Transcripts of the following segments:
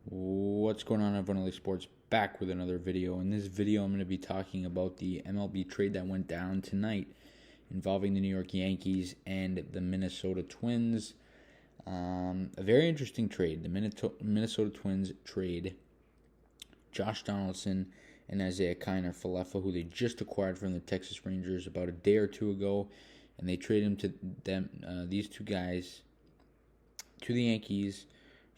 What's going on, everyone? LA Sports back with another video. In this video, I'm going to be talking about the MLB trade that went down tonight involving the New York Yankees and the Minnesota Twins. A very interesting trade. The Minnesota Twins trade Josh Donaldson and Isaiah Kiner-Falefa, who they just acquired from the Texas Rangers about a day or two ago, and they traded these two guys to the Yankees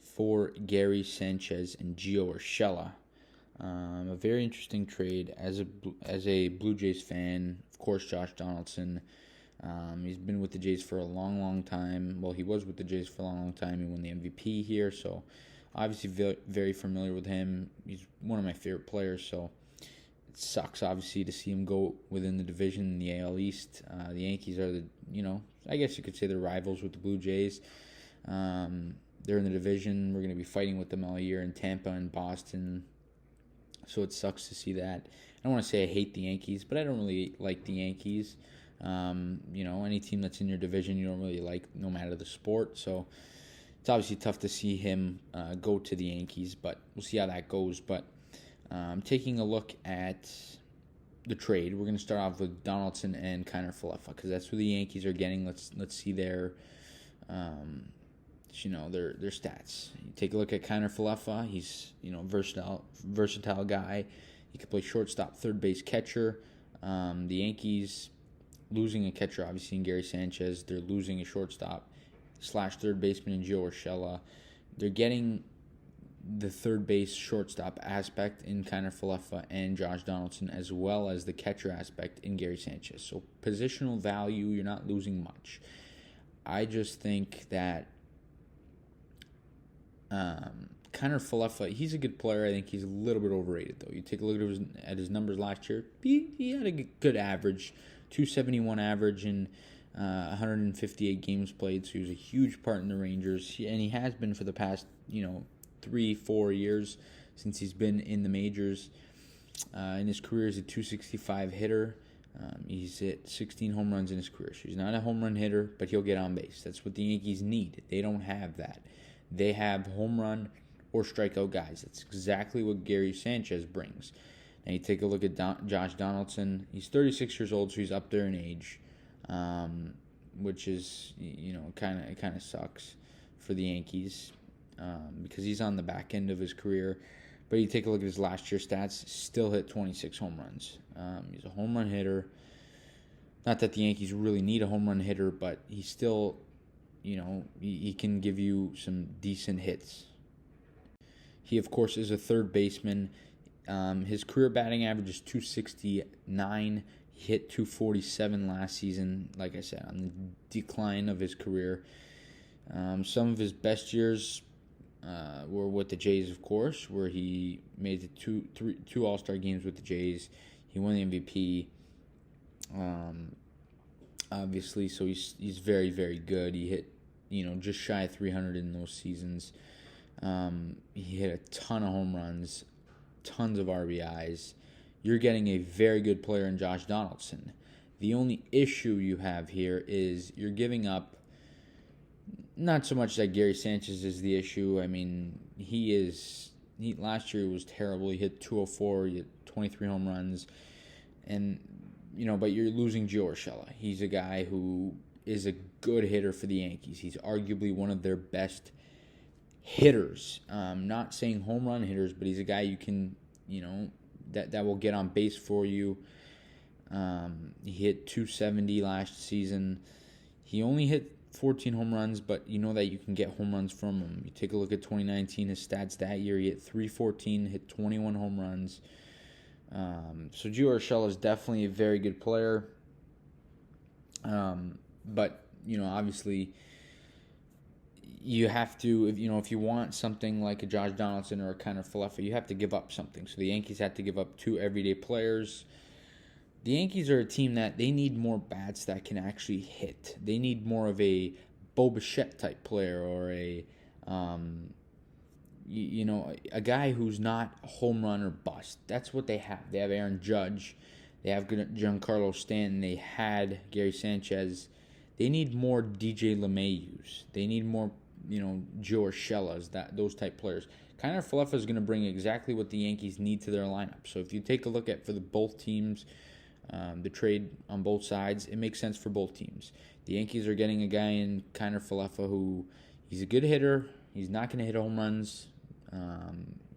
for Gary Sanchez and Gio Urshela. A very interesting trade as a Blue Jays fan. Of course, Josh Donaldson. He's been with the Jays for a long time. Well, he was with the Jays for a long time. He won the MVP here, so obviously very familiar with him. He's one of my favorite players, so it sucks, obviously, to see him go within the division in the AL East. The Yankees are I guess you could say they're rivals with the Blue Jays. They're in the division. We're going to be fighting with them all year in Tampa and Boston. So it sucks to see that. I don't want to say I hate the Yankees, but I don't really like the Yankees. Any team that's in your division you don't really like, no matter the sport. So it's obviously tough to see him go to the Yankees, but we'll see how that goes. But taking a look at the trade, we're going to start off with Donaldson and Kiner-Falefa because that's who the Yankees are getting. Let's see their their stats. You take a look at Kiner-Falefa. He's versatile guy. He can play shortstop, third base, catcher. The Yankees losing a catcher, obviously, in Gary Sanchez. They're losing a shortstop / third baseman in Gio Urshela. They're getting the third base shortstop aspect in Kiner-Falefa and Josh Donaldson, as well as the catcher aspect in Gary Sanchez. So positional value, you're not losing much. I just think that Kiner-Falefa, he's a good player. I think he's a little bit overrated, though. You take a look at his numbers last year. He had a good average, 271 average in 158 games played. So he was a huge part in the Rangers, and he has been for the past 3-4 years since he's been in the majors. In his career, he's a 265 hitter. He's hit 16 home runs in his career. So he's not a home run hitter, but he'll get on base. That's what the Yankees need. They don't have that. They have home run or strikeout guys. That's exactly what Gary Sanchez brings. And you take a look at Josh Donaldson. He's 36 years old, so he's up there in age, which is kind of sucks for the Yankees because he's on the back end of his career. But you take a look at his last year stats. Still hit 26 home runs. He's a home run hitter. Not that the Yankees really need a home run hitter, but he's still, he can give you some decent hits. He, of course, is a third baseman. His career batting average is 269. He hit 247 last season, like I said, on the decline of his career. Some of his best years were with the Jays, of course, where he made two All-Star games with the Jays. He won the MVP, obviously, so he's very, very good. He hit, just shy of 300 in those seasons. He hit a ton of home runs, tons of RBIs. You're getting a very good player in Josh Donaldson. The only issue you have here is you're giving up, not so much that Gary Sanchez is the issue. I mean, last year was terrible. He hit 204, he hit 23 home runs, and but you're losing Gio Urshela. He's a guy who is a good hitter for the Yankees. He's arguably one of their best hitters. Not saying home run hitters, but he's a guy you can, that will get on base for you. He hit 270 last season. He only hit 14 home runs, but you know that you can get home runs from him. You take a look at 2019, his stats that year. He hit 314, hit 21 home runs. So Gio Urshela is definitely a very good player. But, obviously you have to, if you want something like a Josh Donaldson or a Kiner-Falefa, you have to give up something. So the Yankees had to give up two everyday players. The Yankees are a team that they need more bats that can actually hit. They need more of a Bo Bichette type player or a guy who's not a home run or bust. That's what they have. They have Aaron Judge. They have Giancarlo Stanton. They had Gary Sanchez. They need more DJ LeMayus. They need more Joe Urshela's, those type players. Kiner Falefa is going to bring exactly what the Yankees need to their lineup. So if you take a look at for both teams, the trade on both sides, it makes sense for both teams. The Yankees are getting a guy in Kiner Falefa who he's a good hitter. He's not going to hit home runs.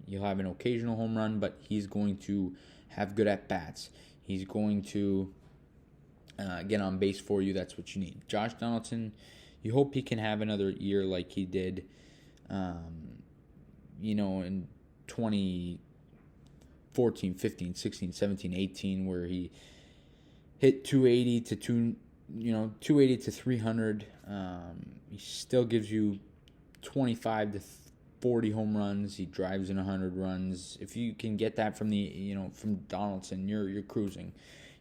You'll have an occasional home run, but he's going to have good at-bats. He's going to get on base for you. That's what you need. Josh Donaldson, you hope he can have another year like he did, in 2014, 15, 16, 17, 18, where he hit 280 to 280 to 300. He still gives you 25 to 40 home runs. He drives in 100 runs. If you can get that from from Donaldson, you're cruising.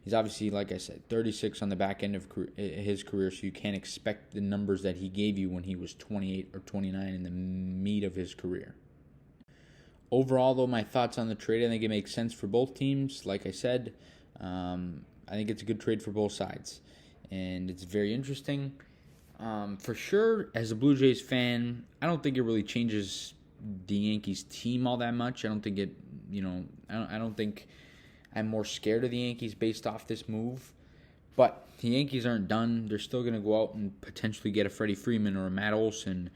He's obviously, like I said, 36 on the back end of his career, so you can't expect the numbers that he gave you when he was 28 or 29 in the meat of his career. Overall, though, my thoughts on the trade, I think it makes sense for both teams. Like I said, I think it's a good trade for both sides, and it's very interesting. For sure, as a Blue Jays fan, I don't think it really changes the Yankees team all that much. I don't think it, I don't think I'm more scared of the Yankees based off this move. But the Yankees aren't done. They're still going to go out and potentially get a Freddie Freeman or a Matt Olson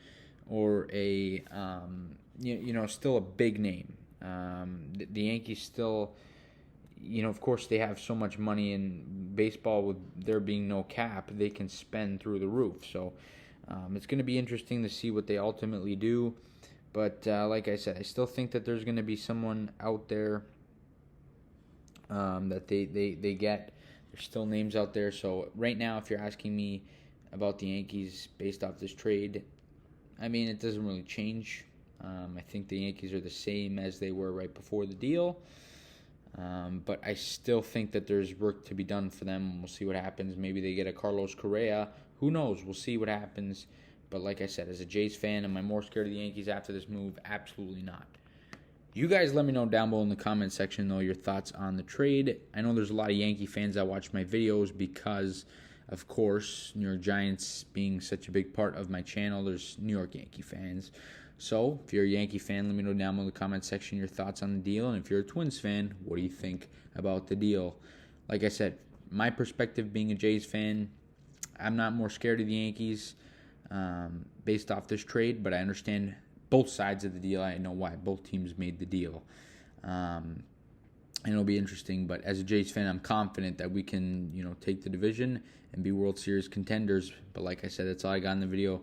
or a, still a big name. The Yankees still, of course, they have so much money in baseball with there being no cap. They can spend through the roof. So it's going to be interesting to see what they ultimately do. But like I said, I still think that there's going to be someone out there that they get. There's still names out there. So right now, if you're asking me about the Yankees based off this trade, I mean, it doesn't really change. I think the Yankees are the same as they were right before the deal. But I still think that there's work to be done for them. We'll see what happens. Maybe they get a Carlos Correa. Who knows? We'll see what happens. But like I said, as a Jays fan, am I more scared of the Yankees after this move? Absolutely not. You guys let me know down below in the comment section, though, your thoughts on the trade. I know there's a lot of Yankee fans that watch my videos because, of course, New York Giants being such a big part of my channel, there's New York Yankee fans. So, if you're a Yankee fan, let me know down below in the comment section your thoughts on the deal. And if you're a Twins fan, what do you think about the deal? Like I said, my perspective being a Jays fan, I'm not more scared of the Yankees based off this trade, but I understand both sides of the deal. I know why both teams made the deal. And it'll be interesting. But as a Jays fan, I'm confident that we can, take the division and be World Series contenders. But like I said, that's all I got in the video.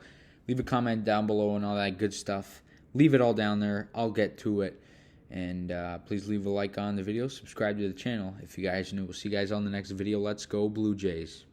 Leave a comment down below and all that good stuff. Leave it all down there. I'll get to it. And please leave a like on the video. Subscribe to the channel if you guys are new. We'll see you guys on the next video. Let's go Blue Jays.